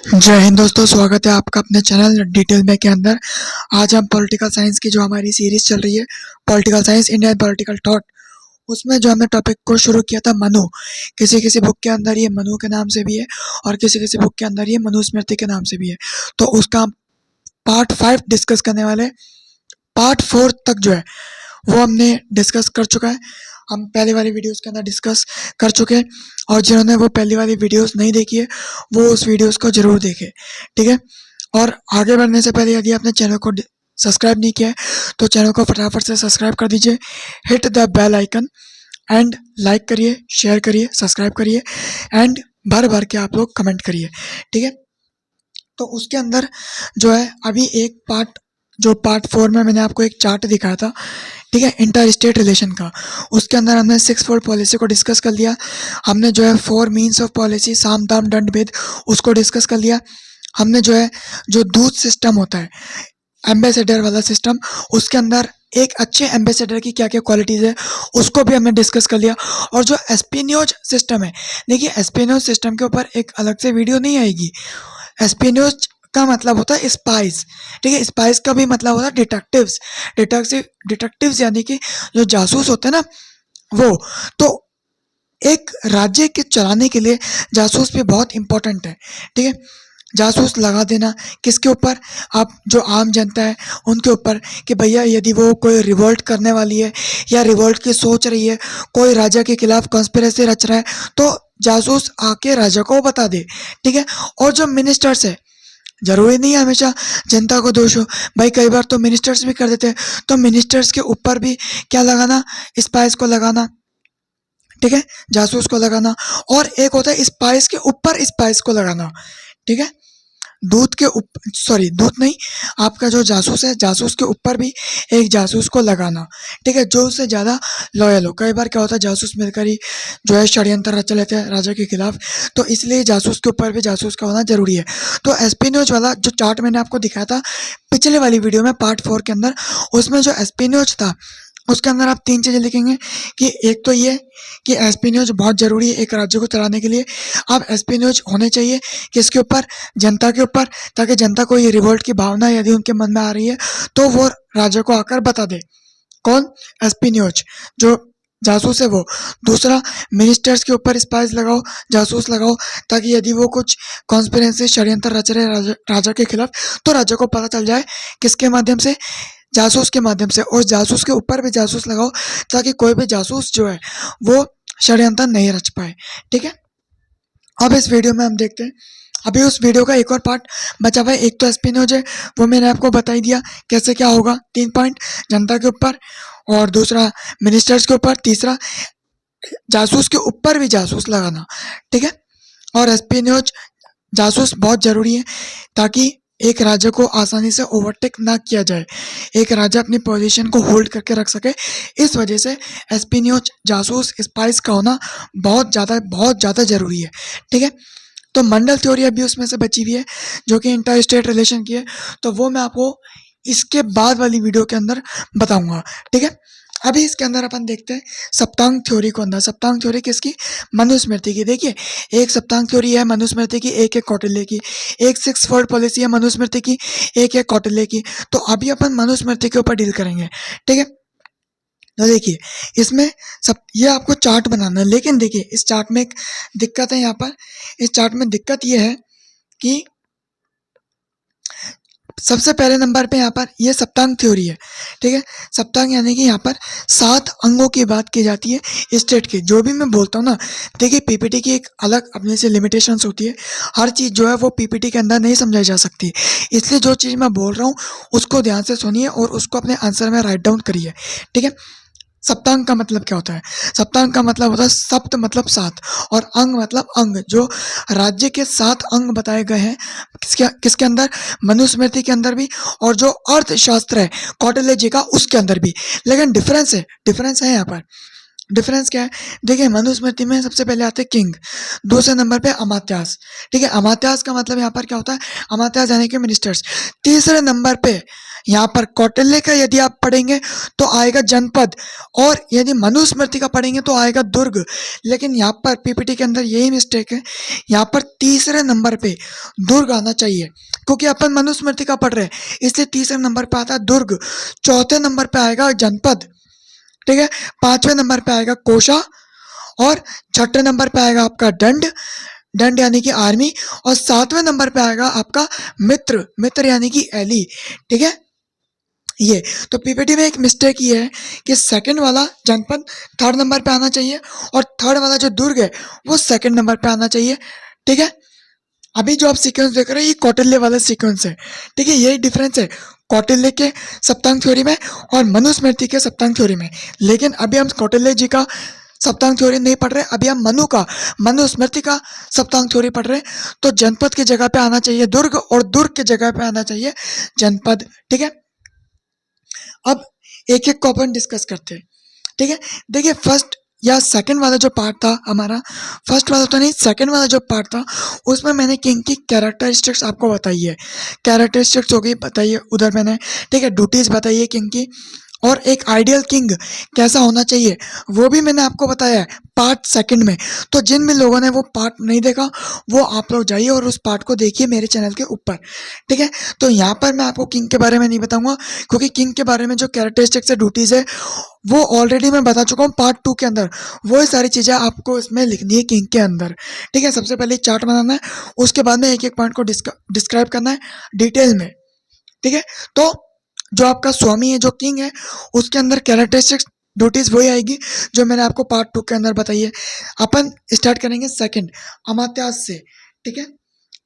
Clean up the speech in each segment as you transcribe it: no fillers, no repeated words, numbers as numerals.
जय हिंद दोस्तों, स्वागत है आपका अपने चैनल डिटेल में के अंदर। आज हम पॉलिटिकल साइंस की जो हमारी सीरीज चल रही है, political science Indian political thought, उसमें जो हमने टॉपिक को शुरू किया था मनु। किसी किसी बुक के अंदर ये मनु के नाम से भी है और किसी किसी बुक के अंदर ये मनुस्मृति के नाम से भी है। तो उसका हम पार्ट 5 डिस्कस करने वाले। पार्ट 4 तक जो है वो हमने डिस्कस कर चुका है। हम पहले वाली वीडियोस के अंदर डिस्कस कर चुके हैं और जिन्होंने वो पहली वाली वीडियोस नहीं देखी है वो उस वीडियोस को ज़रूर देखें, ठीक है। और आगे बढ़ने से पहले यदि आपने चैनल को सब्सक्राइब नहीं किया है तो चैनल को फटाफट से सब्सक्राइब कर दीजिए। Hit the bell icon and like करिए, शेयर करिए, सब्सक्राइब करिए एंड भर भर के आप लोग कमेंट करिए, ठीक है। तो उसके अंदर जो है अभी एक पार्ट 4 में मैंने आपको एक चार्ट दिखाया था, ठीक है, इंटर स्टेट रिलेशन का। उसके अंदर हमने 6 फोल्ड पॉलिसी को डिस्कस कर लिया। हमने जो है 4 मीन्स ऑफ पॉलिसी, साम दाम दंड भेद, उसको डिस्कस कर लिया। हमने जो है जो दूत सिस्टम होता है, एम्बेसडर वाला सिस्टम, उसके अंदर एक अच्छे एम्बेसडर की क्या क्या क्वालिटीज़ है उसको भी हमने डिस्कस कर लिया। और जो एस्पिनियोज सिस्टम है, देखिए एस्पिनियोज सिस्टम के ऊपर एक अलग से वीडियो नहीं आएगी। एस्पिनियोज का मतलब होता है स्पाइस, ठीक है। स्पाइस का भी मतलब होता है डिटेक्टिव्स। डिटेक्टिव्स यानी कि जो जासूस होते हैं ना, वो तो एक राज्य के चलाने के लिए जासूस भी बहुत इम्पोर्टेंट है, ठीक है। जासूस लगा देना किसके ऊपर? आप जो आम जनता है उनके ऊपर, कि भैया यदि वो कोई रिवोल्ट करने वाली है या रिवोल्ट की सोच रही है, कोई राजा के खिलाफ कॉन्स्पिरेसी रच रहा है, तो जासूस आके राजा को बता दे, ठीक है। और जो मिनिस्टर्स है, जरूरी नहीं है हमेशा जनता को दोष हो भाई, कई बार तो मिनिस्टर्स भी कर देते हैं, तो मिनिस्टर्स के ऊपर भी क्या लगाना? स्पाइस को लगाना, ठीक है, जासूस को लगाना। और एक होता है स्पाइस के ऊपर स्पाइस को लगाना, ठीक है। दूत के ऊपर, सॉरी दूत नहीं, आपका जो जासूस है जासूस के ऊपर भी एक जासूस को लगाना, ठीक है, जो उससे ज़्यादा लॉयल हो। कई बार क्या होता है जासूस मिलकर ही जो है षड्यंत्र रच लेते हैं राजा के खिलाफ, तो इसलिए जासूस के ऊपर भी जासूस का होना जरूरी है। तो एस्पिनोज वाला जो चार्ट मैंने आपको दिखाया था पिछले वाली वीडियो में पार्ट 4 के अंदर, उसमें जो एस्पिनोज था उसके अंदर आप 3 चीज़ें लिखेंगे कि एक तो ये कि एस्पिनोज बहुत ज़रूरी है एक राज्य को चलाने के लिए। अब एस्पिनोज होने चाहिए किसके ऊपर? जनता के ऊपर, ताकि जनता को ये रिवोल्ट की भावना यदि उनके मन में आ रही है तो वो राजा को आकर बता दे। कौन? एस्पिनोज, जो जासूस है वो। दूसरा, मिनिस्टर्स के ऊपर स्पाइस लगाओ, जासूस लगाओ, ताकि यदि वो कुछ कॉन्स्पिरेसी षड्यंत्र रच रहे राजा के खिलाफ तो राजा को पता चल जाए। किसके माध्यम से? जासूस के माध्यम से। और जासूस के ऊपर भी जासूस लगाओ ताकि कोई भी जासूस जो है वो षड्यंत्र नहीं रच पाए, ठीक है। अब इस वीडियो में हम देखते हैं, अभी उस वीडियो का एक और पार्ट बचा हुआ है। एक तो एस्पिनोज है, वो मैंने आपको बता ही दिया कैसे क्या होगा। 3 पॉइंट, जनता के ऊपर, और दूसरा मिनिस्टर्स के ऊपर, तीसरा जासूस के ऊपर भी जासूस लगाना, ठीक है। और एस्पिनोज जासूस बहुत ज़रूरी है ताकि एक राजा को आसानी से ओवरटेक ना किया जाए, एक राजा अपनी पोजीशन को होल्ड करके रख सके। इस वजह से एस्पिनियोज, जासूस, स्पाइस का होना बहुत ज़्यादा ज़रूरी है, ठीक है। तो मंडल थ्योरी अभी उसमें से बची हुई है जो कि इंटर स्टेट रिलेशन की है, तो वो मैं आपको इसके बाद वाली वीडियो के अंदर बताऊंगा, ठीक है। अभी इसके अंदर अपन देखते हैं सप्तांग थ्योरी को अंदर। सप्तांग थ्योरी किसकी? मनुस्मृति की। देखिए एक सप्तांग थ्योरी है मनुस्मृति की, एक है कौटिल्य की। एक 6 फोल्ड पॉलिसी है मनुस्मृति की, एक है कौटिल्य की। तो अभी अपन मनुस्मृति के ऊपर डील करेंगे, ठीक है। तो देखिए इसमें सब ये आपको चार्ट बनाना है, लेकिन देखिए इस चार्ट में एक दिक्कत है। यहाँ पर इस चार्ट में दिक्कत ये है कि सबसे पहले नंबर पे यहाँ पर ये सप्तांग थ्योरी है, ठीक है। सप्तांग यानी कि यहाँ पर 7 अंगों की बात की जाती है स्टेट की। जो भी मैं बोलता हूँ ना, देखिए पीपीटी की एक अलग अपने से लिमिटेशंस होती है, हर चीज़ जो है वो पीपीटी के अंदर नहीं समझाई जा सकती, इसलिए जो चीज़ मैं बोल रहा हूँ उसको ध्यान से सुनिए और उसको अपने आंसर में राइट डाउन करिए, ठीक है। सप्तांग का मतलब क्या होता है? सप्तांग का मतलब होता है सप्त मतलब 7 और अंग मतलब अंग। जो राज्य के 7 अंग बताए गए हैं किसके किसके अंदर? मनुस्मृति के अंदर भी, और जो अर्थशास्त्र है कौटिल्य जी का उसके अंदर भी। लेकिन डिफरेंस है यहाँ पर। डिफरेंस क्या है? देखिए मनुस्मृति में सबसे पहले आते हैं किंग, दूसरे नंबर पे अमात्यास, ठीक है। अमात्यास का मतलब यहाँ पर क्या होता है? अमात्यास यानी कि मिनिस्टर्स। तीसरे नंबर पे यहाँ पर कौटिल्य का यदि आप पढ़ेंगे तो आएगा जनपद, और यदि मनुस्मृति का पढ़ेंगे तो आएगा दुर्ग। लेकिन यहाँ पर पीपीटी के अंदर यही मिस्टेक है, यहाँ पर तीसरे नंबर पे दुर्ग आना चाहिए, क्योंकि अपन मनुस्मृति का पढ़ रहे हैं, इसलिए तीसरे नंबर पे आता है दुर्ग। चौथे नंबर पे आएगा जनपद, ठीक है। पांचवें नंबर पे आएगा कोशा, और छठे नंबर पे आएगा आपका दंड, दंड यानी कि आर्मी, और सातवें नंबर पे आएगा आपका मित्र, मित्र यानी कि एली, ठीक है। ये तो पीपीटी में एक मिस्टेक ये है कि सेकंड वाला जनपद थर्ड नंबर पे आना चाहिए, और थर्ड वाला जो दुर्ग है वो सेकंड नंबर पे आना चाहिए, ठीक है। अभी जो आप सीक्वेंस देख रहे हैं ये कौटिल्य वाला सीक्वेंस है, ठीक है। यही डिफरेंस है कौटिल्य के सप्तांग थ्योरी में और मनुस्मृति के सप्तांग थ्योरी में। लेकिन अभी हम कौटिल्य जी का सप्तांग थ्योरी नहीं पढ़ रहे, अभी हम मनुस्मृति का सप्तांग थ्योरी पढ़ रहे हैं। तो जनपद की जगह पे आना चाहिए दुर्ग, और दुर्ग की जगह पे आना चाहिए जनपद, ठीक है। अब एक एक को अपन डिस्कस करते हैं, ठीक है। देखिए फर्स्ट या सेकंड वाला जो पार्ट था हमारा, फर्स्ट वाला तो नहीं, सेकंड वाला जो पार्ट था उसमें मैंने किंग की कैरेक्टरिस्टिक्स आपको बताई है, कैरेक्टरिस्टिक्स हो गई बताइए उधर मैंने, ठीक है। ड्यूटीज बताइए किंग की, और एक आइडियल किंग कैसा होना चाहिए वो भी मैंने आपको बताया है पार्ट सेकंड में। तो जिन भी लोगों ने वो पार्ट नहीं देखा वो आप लोग जाइए और उस पार्ट को देखिए मेरे चैनल के ऊपर, ठीक है। तो यहाँ पर मैं आपको किंग के बारे में नहीं बताऊंगा, क्योंकि किंग के बारे में जो कैरेक्टरिस्टिक्स है, ड्यूटीज है, वो ऑलरेडी मैं बता चुका हूँ पार्ट 2 के अंदर। वो सारी चीज़ें आपको इसमें लिखनी है किंग के अंदर, ठीक है। सबसे पहले चार्ट बनाना है, उसके बाद में एक एक पॉइंट को डिस्क्राइब करना है डिटेल में, ठीक है। तो जो आपका स्वामी है, जो किंग है, उसके अंदर कैरेक्टरिस्टिक्स ड्यूटीज वही आएगी जो मैंने आपको पार्ट 2 के अंदर बताई है। अपन स्टार्ट करेंगे सेकंड अमात्यास से, ठीक है।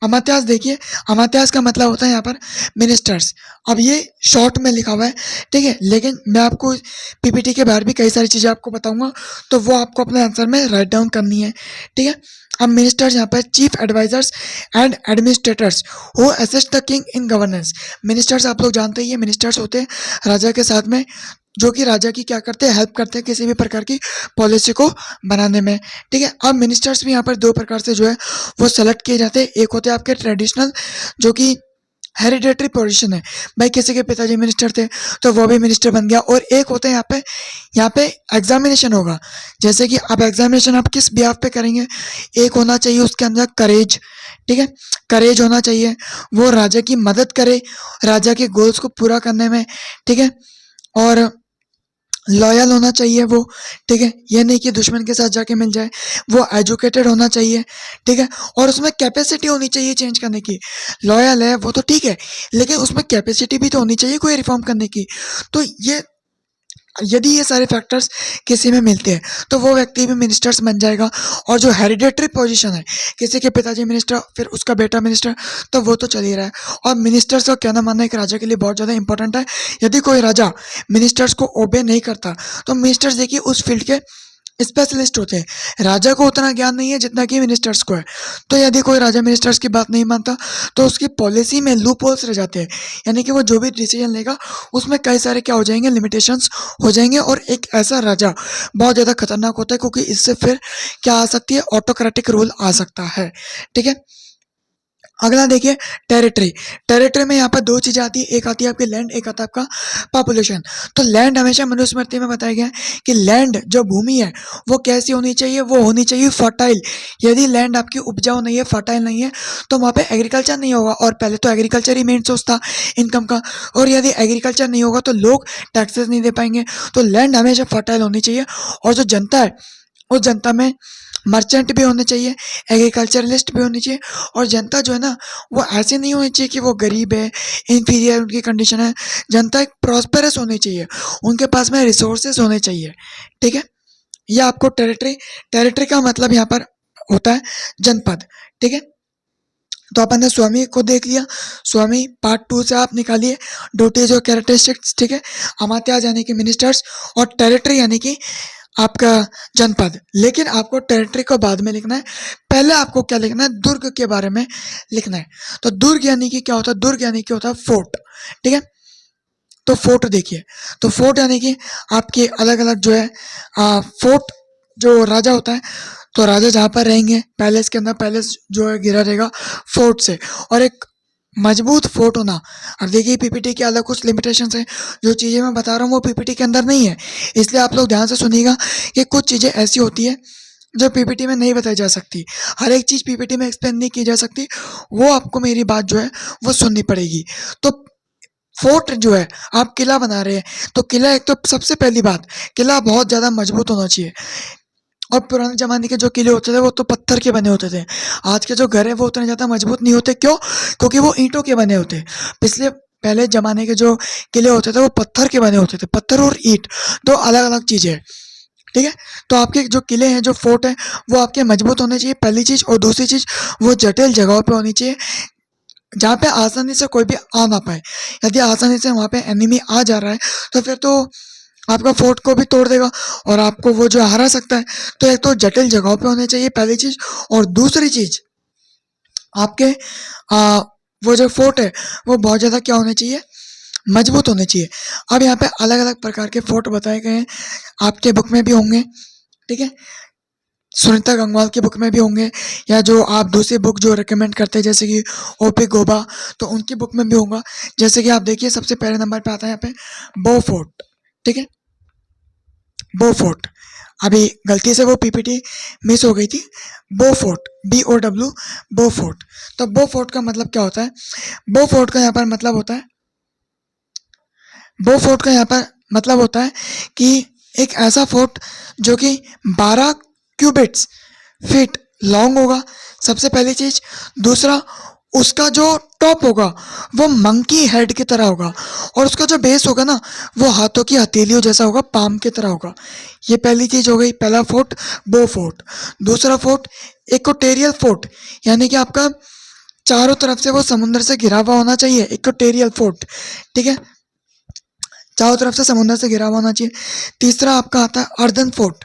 अमात्यास देखिए, अमात्यास का मतलब होता है यहाँ पर मिनिस्टर्स। अब ये शॉर्ट में लिखा हुआ है, ठीक है, लेकिन मैं आपको पीपीटी के बाहर भी कई सारी चीज़ें आपको बताऊंगा, तो वो आपको अपने आंसर में राइट डाउन करनी है, ठीक है। अब मिनिस्टर्स यहाँ पर chief advisers and administrators who assist the king in governance. Ministers आप लोग जानते ही, ये मिनिस्टर्स होते हैं राजा के साथ में, जो कि राजा की क्या करते हैं, हेल्प करते हैं किसी भी प्रकार की पॉलिसी को बनाने में, ठीक है। अब मिनिस्टर्स भी यहाँ पर दो प्रकार से जो है वो सेलेक्ट किए जाते हैं। एक होते हैं आपके ट्रेडिशनल, जो कि हेरिडेटरी पोजीशन है, भाई किसी के पिताजी मिनिस्टर थे तो वो भी मिनिस्टर बन गया। और एक होता है यहाँ पे एग्जामिनेशन होगा, जैसे कि अब एग्जामिनेशन आप किस बिहाफ पे करेंगे, एक होना चाहिए उसके अंदर करेज, ठीक है। करेज होना चाहिए, वो राजा की मदद करे राजा के गोल्स को पूरा करने में, ठीक है। और लॉयल होना चाहिए वो, ठीक है, ये नहीं कि दुश्मन के साथ जाके मिल जाए। वो एजुकेटेड होना चाहिए, ठीक है, और उसमें कैपेसिटी होनी चाहिए चेंज करने की। लॉयल है वो तो ठीक है, लेकिन उसमें कैपेसिटी भी तो होनी चाहिए कोई रिफॉर्म करने की। तो ये यदि ये सारे फैक्टर्स किसी में मिलते हैं तो वो व्यक्ति भी मिनिस्टर्स बन जाएगा। और जो हेरिडेटरी पोजीशन है, किसी के पिताजी मिनिस्टर फिर उसका बेटा मिनिस्टर, तो वो तो चल ही रहा है। और मिनिस्टर्स का कहना मानना एक राजा के लिए बहुत ज़्यादा इंपॉर्टेंट है। यदि कोई राजा मिनिस्टर्स को ओबे नहीं करता तो मिनिस्टर्स देखिए उस फील्ड के स्पेशलिस्ट होते हैं। राजा को उतना ज्ञान नहीं है जितना कि मिनिस्टर्स को है। तो यदि कोई राजा मिनिस्टर्स की बात नहीं मानता तो उसकी पॉलिसी में लूप होल्स रह जाते हैं, यानी कि वो जो भी डिसीजन लेगा उसमें कई सारे क्या हो जाएंगे, लिमिटेशंस हो जाएंगे। और एक ऐसा राजा बहुत ज़्यादा खतरनाक होता है, क्योंकि इससे फिर क्या आ सकती है, ऑटोक्रेटिक रूल आ सकता है, ठीक है। अगला देखिए टेरिटरी। टेरिटरी में यहाँ पर दो चीज़ें आती है, एक आती है आपकी लैंड, एक आता है आपका पॉपुलेशन। तो लैंड हमेशा मनुस्मृति में बताया गया है कि लैंड जो भूमि है वो कैसी होनी चाहिए, वो होनी चाहिए फर्टाइल। यदि लैंड आपकी उपजाऊ नहीं है, फर्टाइल नहीं है, तो वहाँ पे एग्रीकल्चर नहीं होगा। और पहले तो एग्रीकल्चर ही मेन सोर्स था इनकम का, और यदि एग्रीकल्चर नहीं होगा तो लोग टैक्सेस नहीं दे पाएंगे। तो लैंड हमेशा फर्टाइल होनी चाहिए। और जो जनता है उस जनता में मर्चेंट भी होने चाहिए, एग्रीकल्चरलिस्ट भी होनी चाहिए। और जनता जो है ना वो ऐसे नहीं होनी चाहिए कि वो गरीब है, इन्फीरियर उनकी कंडीशन है। जनता एक प्रॉस्पेरस होनी चाहिए, उनके पास में रिसोर्सेज होने चाहिए, ठीक है। ये आपको टेरिटरी, टेरिटरी का मतलब यहाँ पर होता है जनपद, ठीक है। तो अपन ने स्वामी को देख लिया, स्वामी पार्ट 2 से आप निकालिए ड्यूटीज और कैरेक्टरिस्टिक्स, ठीक है। अमात्यास यानी कि मिनिस्टर्स, और टेरिटरी यानी कि आपका जनपद। लेकिन आपको टेरिटरी को बाद में लिखना है, पहले आपको क्या लिखना है, दुर्ग के बारे में लिखना है। तो दुर्ग यानी कि क्या होता है, दुर्ग यानी कि होता है फोर्ट, ठीक है। तो फोर्ट देखिए, तो फोर्ट यानी कि आपके अलग अलग जो है फोर्ट, जो राजा होता है, तो राजा जहाँ पर रहेंगे पैलेस के अंदर, पैलेस जो है घिरा रहेगा फोर्ट से। और एक मजबूत फोर्ट होना। अब देखिए पीपीटी के अलग कुछ लिमिटेशंस हैं, जो चीज़ें मैं बता रहा हूँ वो पीपीटी के अंदर नहीं है, इसलिए आप लोग ध्यान से सुनिएगा कि कुछ चीज़ें ऐसी होती है जो पीपीटी में नहीं बताई जा सकती। हर एक चीज़ पीपीटी में एक्सप्लेन नहीं की जा सकती, वो आपको मेरी बात जो है वो सुननी पड़ेगी। तो फोर्ट जो है, आप किला बना रहे हैं, तो किला एक तो सबसे पहली बात, किला बहुत ज़्यादा मजबूत होना चाहिए। और पुराने ज़माने के जो किले होते थे वो तो पत्थर के बने होते थे। आज के जो घर हैं वो उतने ज़्यादा मजबूत नहीं होते, क्यों? क्योंकि वो ईंटों के बने होते हैं। पिछले पहले ज़माने के जो किले होते थे वो पत्थर के बने होते थे। पत्थर और ईंट 2 अलग-अलग चीज़ें हैं, ठीक है? तो आपके जो किले हैं, जो फोर्ट हैं, वो आपके मजबूत होने चाहिए, पहली चीज़। और दूसरी चीज़, वो जटिल जगहों पे होनी चाहिए, जहाँ पे आसानी से कोई भी आ ना पाए। यदि आसानी से वहाँ पे एनिमी आ जा रहा है, तो फिर तो आपका फोर्ट को भी तोड़ देगा और आपको वो जो हरा सकता है। तो एक तो जटिल जगहों पे होने चाहिए, पहली चीज़। और दूसरी चीज़, आपके वो जो फोर्ट है वो बहुत ज़्यादा क्या होने चाहिए, मजबूत होने चाहिए। अब यहाँ पे अलग-अलग प्रकार के फोर्ट बताए गए हैं, आपके बुक में भी होंगे, ठीक है? सुनीता गंगवाल की बुक में भी होंगे, या जो आप दूसरी बुक जो रिकमेंड करते हैं जैसे कि ओपी गोबा, तो उनकी बुक में भी होगा। जैसे कि आप देखिए सबसे पहले नंबर पे आता है यहाँ पे बो फोर्ट, ठीक है? बो फोर्ट, अभी गलती से वो पीपीटी मिस हो गई थी। बो फोर्ट, BOW, बो फोर्ट। तो बो फोर्ट का मतलब क्या होता है? बो फोर्ट का यहाँ पर मतलब होता है, बो फोर्ट का यहाँ पर मतलब होता है कि एक ऐसा फोर्ट जो कि 12 क्यूबिट्स फीट लॉन्ग होगा, सबसे पहली चीज़। दूसरा, उसका जो टॉप होगा वो मंकी हेड की तरह होगा, और उसका जो बेस होगा ना वो हाथों की हथेलियों जैसा होगा, पाम की तरह होगा। ये पहली चीज़ हो गई, पहला फोर्ट बो फोर्ट। दूसरा फोर्ट इक्वेटोरियल फोर्ट, यानी कि आपका चारों तरफ से वो समुद्र से घिरा हुआ होना चाहिए, इक्वेटोरियल फोर्ट, ठीक है? चारों तरफ से समुद्र से घिरा हुआ होना चाहिए। तीसरा आपका आता है earthen fort,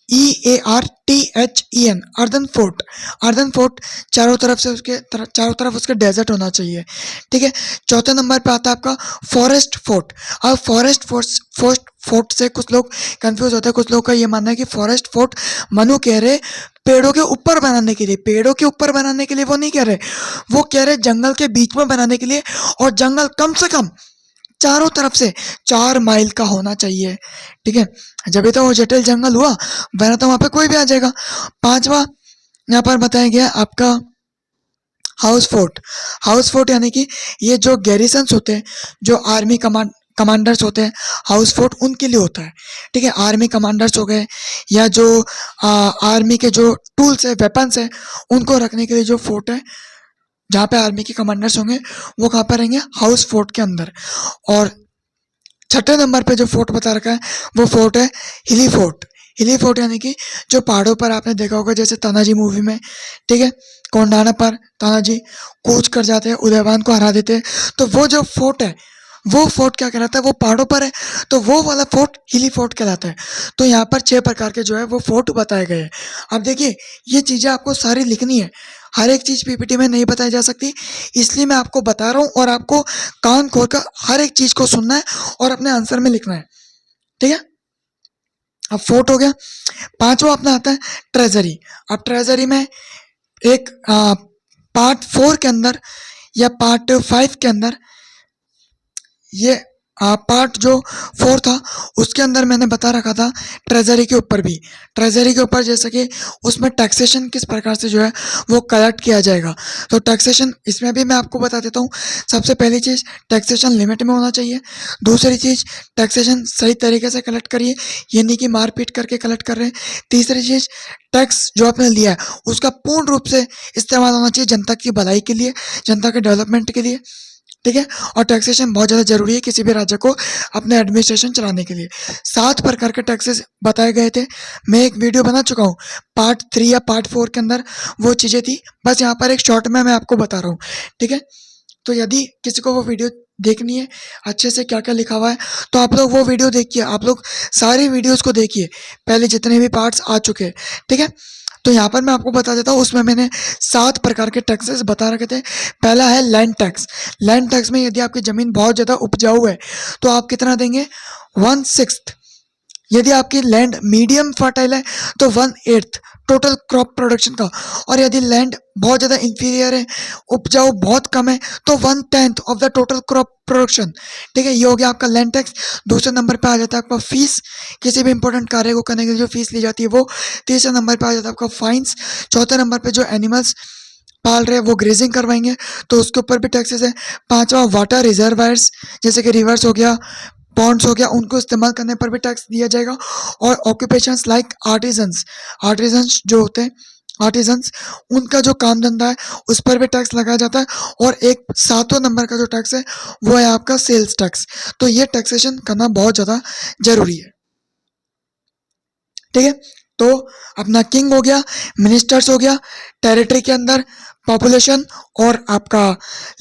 EARTHEN, earthen fort. Earthen fort चारों तरफ से चारों तरफ उसके डेजर्ट होना चाहिए, ठीक है? चौथे नंबर पे आता है आपका फॉरेस्ट फोर्ट। अब फॉरेस्ट फोर्ट से कुछ लोग कंफ्यूज होते हैं, कुछ लोग का ये मानना है कि फॉरेस्ट फोर्ट मनु कह रहे पेड़ों के ऊपर बनाने के लिए, पेड़ों के ऊपर बनाने के लिए वो नहीं कह रहे, वो कह रहे जंगल के बीच में बनाने के लिए, और जंगल कम से कम चारों तरफ से 4 माइल का होना चाहिए, ठीक है? जब तो वो जटिल जंगल हुआ, वरना तो वहाँ पे कोई भी आ जाएगा। पांचवा यहाँ पर बताया गया आपका हाउस फोर्ट। हाउस फोर्ट यानी कि ये जो गैरिसन्स होते हैं, जो आर्मी कमांडर्स होते हैं, हाउस फोर्ट उनके लिए होता है, ठीक है? आर्मी कमांडर्स हो गए, या जो आर्मी के जो टूल्स है, वेपन्स है, उनको रखने के लिए जो फोर्ट है, जहाँ पे आर्मी के कमांडर्स होंगे, वो कहाँ पर रहेंगे? हाउस फोर्ट के अंदर। और छठे नंबर पे जो फोर्ट बता रखा है वो फोर्ट है हिली फोर्ट। हिली फोर्ट यानी कि जो पहाड़ों पर आपने देखा होगा, जैसे तानाजी मूवी में, ठीक है? कोंडाना पर तानाजी कूच कर जाते हैं, उदयवान को हरा देते हैं, तो वो जो फोर्ट है, वो फोर्ट क्या कहलाता है? वो पहाड़ों पर है, तो वो वाला फोर्ट हिली फोर्ट कहलाता है। तो यहाँ पर 6 प्रकार के जो है वो फोर्ट बताए गए हैं। अब देखिए ये चीज़ें आपको सारी लिखनी है, हर एक चीज़ पीपीटी में नहीं बताई जा सकती, इसलिए मैं आपको बता रहा हूँ, और आपको कान खोल कर हर एक चीज़ को सुनना है और अपने आंसर में लिखना है, ठीक है? अब फोर्ट हो गया। पांचवा अपना आता है ट्रेजरी। अब ट्रेजरी में एक पार्ट 4 के अंदर या पार्ट 5 के अंदर, ये पार्ट जो 4 था उसके अंदर मैंने बता रखा था ट्रेजरी के ऊपर भी, ट्रेजरी के ऊपर जैसे कि उसमें टैक्सेशन किस प्रकार से जो है वो कलेक्ट किया जाएगा। तो टैक्सेशन इसमें भी मैं आपको बता देता हूँ। सबसे पहली चीज़, टैक्सेशन लिमिट में होना चाहिए। दूसरी चीज़, टैक्सेशन सही तरीके से कलेक्ट करिए, ये नहीं कि मारपीट करके कलेक्ट कर रहे हैं। तीसरी चीज़, टैक्स जो आपने लिया है उसका पूर्ण रूप से इस्तेमाल होना चाहिए जनता की भलाई के लिए, जनता के डेवलपमेंट के लिए, ठीक है? और टैक्सेशन बहुत ज़्यादा ज़रूरी है किसी भी राज्य को अपने एडमिनिस्ट्रेशन चलाने के लिए। 7 प्रकार के टैक्सेस बताए गए थे, मैं एक वीडियो बना चुका हूँ, पार्ट 3 या पार्ट 4 के अंदर वो चीज़ें थी, बस यहाँ पर एक शॉर्ट में मैं आपको बता रहा हूँ, ठीक है? तो यदि किसी को वो वीडियो देखनी है अच्छे से क्या-क्या लिखा हुआ है, तो आप लोग वो वीडियो देखिए, आप लोग सारी वीडियोज़ को देखिए, पहले जितने भी पार्ट्स आ चुके हैं, ठीक है? तो यहाँ पर मैं आपको बता देता हूँ, उसमें मैंने 7 प्रकार के टैक्सेस बता रखे थे। पहला है लैंड टैक्स। लैंड टैक्स में यदि आपकी ज़मीन बहुत ज़्यादा उपजाऊ है, तो आप कितना देंगे? 1/6 यदि आपकी लैंड मीडियम फर्टाइल है तो 1/8 टोटल क्रॉप प्रोडक्शन का, और यदि लैंड बहुत ज़्यादा इंफीरियर है, उपजाऊ बहुत कम है, तो 1/10 of the total crop production. ठीक है, ये हो गया आपका लैंड टैक्स। दूसरे नंबर पे आ जाता है आपका फीस, किसी भी इंपॉर्टेंट कार्य को करने के लिए जो फीस ली जाती है वो। तीसरे नंबर पे आ जाता है आपका फाइन्स। चौथे नंबर पे जो एनिमल्स पाल रहे हैं वो ग्रेजिंग करवाएंगे तो उसके ऊपर भी टैक्सेस है। पांचवा वाटर रिजर्वायर्स, जैसे कि रिवर्स हो गया, पॉन्ड्स हो गया, उनको इस्तेमाल करने पर भी टैक्स दिया जाएगा। और ऑक्यूपेशंस लाइक आर्टिजन्स, आर्टिजन्स जो होते हैं आर्टिजन्स, उनका जो काम धंधा है उस पर भी टैक्स लगाया जाता है। और एक सातवां नंबर का जो टैक्स है वो है आपका सेल्स टैक्स। तो ये टैक्सेशन करना बहुत ज़्यादा जरूरी है। ठीक है, तो अपना किंग हो गया, मिनिस्टर्स हो गया, टेरिटरी के अंदर पॉपुलेशन और आपका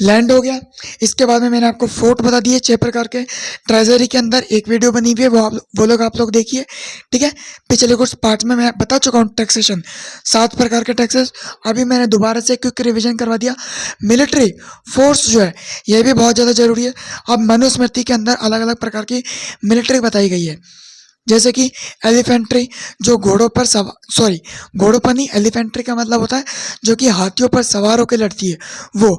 लैंड हो गया। इसके बाद में मैंने आपको फोर्ट बता दिए 6 प्रकार के। ट्रेजरी के अंदर एक वीडियो बनी हुई है, वो लोग आप लोग देखिए। ठीक है, पिछले कुछ पार्ट में मैं बता चुका हूँ टैक्सेशन, 7 प्रकार के टैक्सेस। अभी मैंने दोबारा से क्विक रिवीजन करवा दिया। मिलिट्री फोर्स जो है ये भी बहुत ज़्यादा जरूरी है। अब मनुस्मृति के अंदर अलग अलग प्रकार की मिलिट्री बताई गई है, जैसे कि एलिफेंट्री, जो घोड़ों पर घोड़ों पर नहीं, एलिफेंट्री का मतलब होता है जो कि हाथियों पर सवार होकर लड़ती है। वो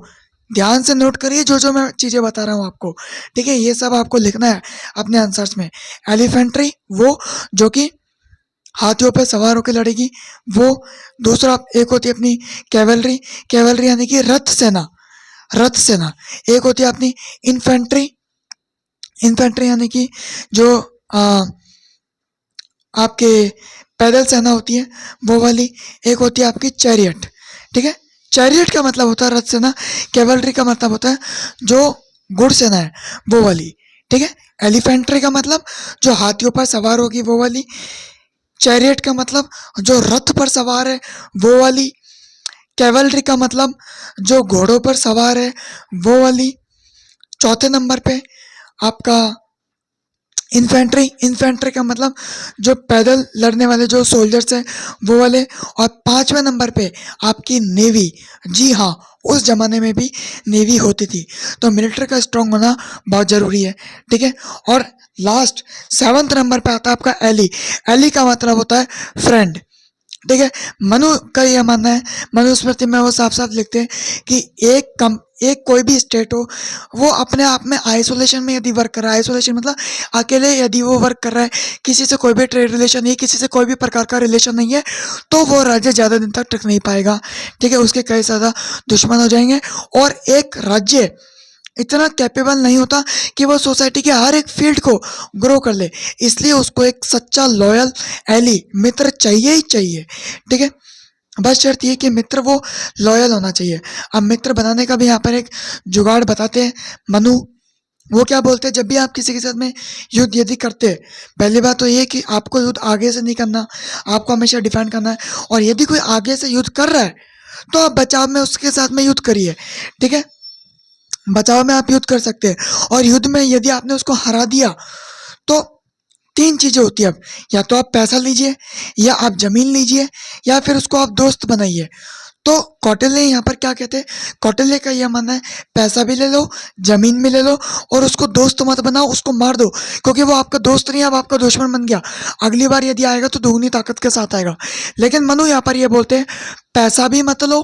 ध्यान से नोट करिए जो जो मैं चीज़ें बता रहा हूँ आपको। ठीक है, ये सब आपको लिखना है अपने आंसर्स में। एलिफेंट्री वो जो कि हाथियों पर सवार होकर लड़ेगी, वो। दूसरा एक होती है अपनी कैवलरी, कैवलरी यानी कि रथ सेना, रथ सेना। एक होती है अपनी इन्फेंट्री, इन्फेंट्री यानी कि जो आपके पैदल सेना होती है वो वाली। एक होती है आपकी चैरियट। ठीक है, चैरियट का मतलब होता है रथ सेना, कैवलरी का मतलब होता है जो घुड़ सेना है वो वाली। ठीक है, एलिफेंट्री का मतलब जो हाथियों पर सवार होगी वो वाली, चैरियट का मतलब जो रथ पर सवार है वो वाली, कैवलरी का मतलब जो घोड़ों पर सवार है वो वाली। चौथे नंबर पे आपका इन्फेंट्री, इन्फेंट्री का मतलब जो पैदल लड़ने वाले जो सोल्जर्स हैं वो वाले। और पांचवें नंबर पे आपकी नेवी। जी हाँ, उस जमाने में भी नेवी होती थी, तो मिलिट्री का स्ट्रांग होना बहुत ज़रूरी है। ठीक है, और लास्ट 7th नंबर पे आता है आपका एली। एली का मतलब होता है फ्रेंड। ठीक है, मनु का यह मानना है, मनुस्मृति में वो साफ साफ लिखते हैं कि एक कोई भी स्टेट हो वो अपने आप में आइसोलेशन में यदि वर्क कर रहा है, आइसोलेशन मतलब अकेले यदि वो वर्क कर रहा है, किसी से कोई भी ट्रेड रिलेशन नहीं, किसी से कोई भी प्रकार का रिलेशन नहीं है, तो वो राज्य ज़्यादा दिन तक टिक नहीं पाएगा। ठीक है, उसके कई ज़्यादा दुश्मन हो जाएंगे। और एक राज्य इतना कैपेबल नहीं होता कि वो सोसाइटी के हर एक फील्ड को ग्रो कर ले, इसलिए उसको एक सच्चा लॉयल एली, मित्र चाहिए ही चाहिए। ठीक है, बस शर्त ये कि मित्र वो लॉयल होना चाहिए। अब मित्र बनाने का भी यहाँ पर एक जुगाड़ बताते हैं मनु। वो क्या बोलते हैं, जब भी आप किसी के साथ में युद्ध यदि करते हैं, पहली बात तो ये कि आपको युद्ध आगे से नहीं करना, आपको हमेशा डिफेंड करना है। और यदि कोई आगे से युद्ध कर रहा है तो आप बचाव में उसके साथ में युद्ध करिए। ठीक है, बचाव में आप युद्ध कर सकते हैं। और युद्ध में यदि आपने उसको हरा दिया तो 3 चीज़ें होती है अब, या तो आप पैसा लीजिए, या आप ज़मीन लीजिए, या फिर उसको आप दोस्त बनाइए। तो कौटिल्य यहाँ पर क्या कहते हैं, कौटिल्य का यह मानना है पैसा भी ले लो, ज़मीन भी ले लो, और उसको दोस्त मत बनाओ, उसको मार दो, क्योंकि वो आपका दोस्त नहीं, अब आपका दुश्मन बन गया। अगली बार यदि आएगा तो दुगनी ताकत के साथ आएगा। लेकिन मनु यहाँ पर ये बोलते हैं पैसा भी मत लो,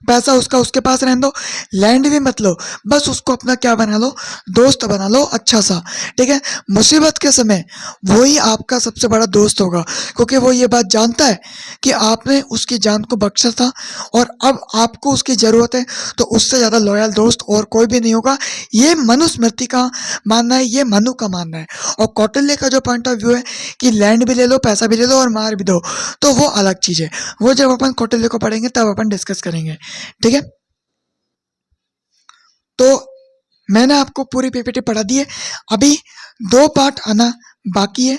पैसा उसका उसके पास रहने दो, लैंड भी मत लो, बस उसको अपना क्या बना लो, दोस्त बना लो अच्छा सा। ठीक है, मुसीबत के समय वही आपका सबसे बड़ा दोस्त होगा, क्योंकि वो ये बात जानता है कि आपने उसकी जान को बख्शा था और अब आपको उसकी ज़रूरत है, तो उससे ज़्यादा लॉयल दोस्त और कोई भी नहीं होगा। ये मनुस्मृति का मानना है, ये मनु का मानना है। और कौटिल्य का जो पॉइंट ऑफ व्यू है कि लैंड भी ले लो, पैसा भी ले लो और मार भी दो, तो वो अलग चीज़ है। वो जब अपन कौटिल्य को पढ़ेंगे तब अपन डिस्कस करेंगे। ठीक है, तो मैंने आपको पूरी पीपीटी पढ़ा दी है। अभी 2 पार्ट आना बाकी है।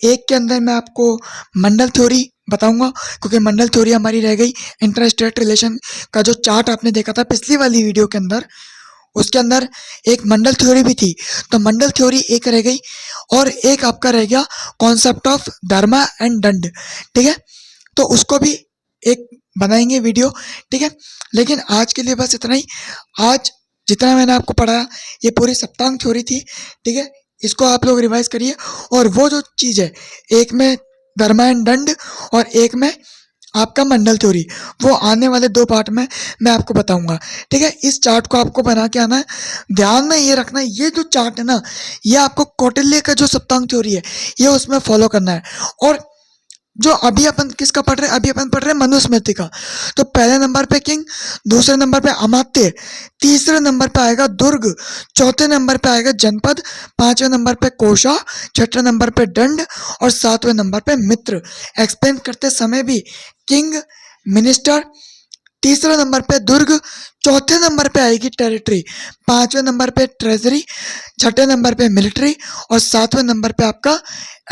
एक के अंदर मैं आपको मंडल थ्योरी बताऊंगा, क्योंकि मंडल थ्योरी हमारी रह गई। इंटर स्टेट रिलेशन का जो चार्ट आपने देखा था पिछली वाली वीडियो के अंदर, उसके अंदर एक मंडल थ्योरी भी थी, तो मंडल थ्योरी एक रह गई। और एक आपका रह गया कॉन्सेप्ट ऑफ धर्मा एंड दंड। ठीक है, तो उसको भी एक बनाएंगे वीडियो। ठीक है, लेकिन आज के लिए बस इतना ही। आज जितना मैंने आपको पढ़ाया ये पूरी सप्तांग थ्योरी थी। ठीक है, इसको आप लोग रिवाइज करिए। और वो जो चीज़ है, एक में धर्मा एंड दंड और एक में आपका मंडल थ्योरी, वो आने वाले 2 पार्ट में मैं आपको बताऊंगा। ठीक है, इस चार्ट को आपको बना के आना है। ध्यान में ये रखना है, ये जो चार्ट है ना, ये आपको कौटिल्य का जो सप्तांग थ्योरी है, ये उसमें फॉलो करना है। और जो अभी अपन किसका पढ़ रहे हैं, अभी अपन पढ़ रहे हैं मनुस्मृति का। तो पहले नंबर पे किंग, दूसरे नंबर पे अमात्य, तीसरे नंबर पे आएगा दुर्ग, चौथे नंबर पे आएगा जनपद, पांचवें नंबर पे कोशा, छठे नंबर पे दंड और सातवें नंबर पे मित्र। एक्सप्लेन करते समय भी किंग, मिनिस्टर, तीसरे नंबर पे दुर्ग, चौथे नंबर पे आएगी टेरिटरी, पांचवें नंबर पे ट्रेजरी, छठे नंबर पे मिलिट्री और सातवें नंबर पे आपका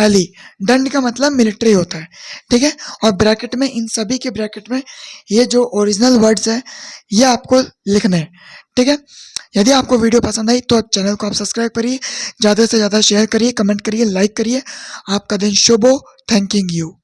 एली। दंड का मतलब मिलिट्री होता है। ठीक है, और ब्रैकेट में, इन सभी के ब्रैकेट में ये जो ओरिजिनल वर्ड्स है ये आपको लिखना है। ठीक है, यदि आपको वीडियो पसंद आई तो चैनल को आप सब्सक्राइब करिए, ज़्यादा से ज़्यादा शेयर करिए, कमेंट करिए, लाइक करिए। आपका दिन शुभ हो। Thanking you.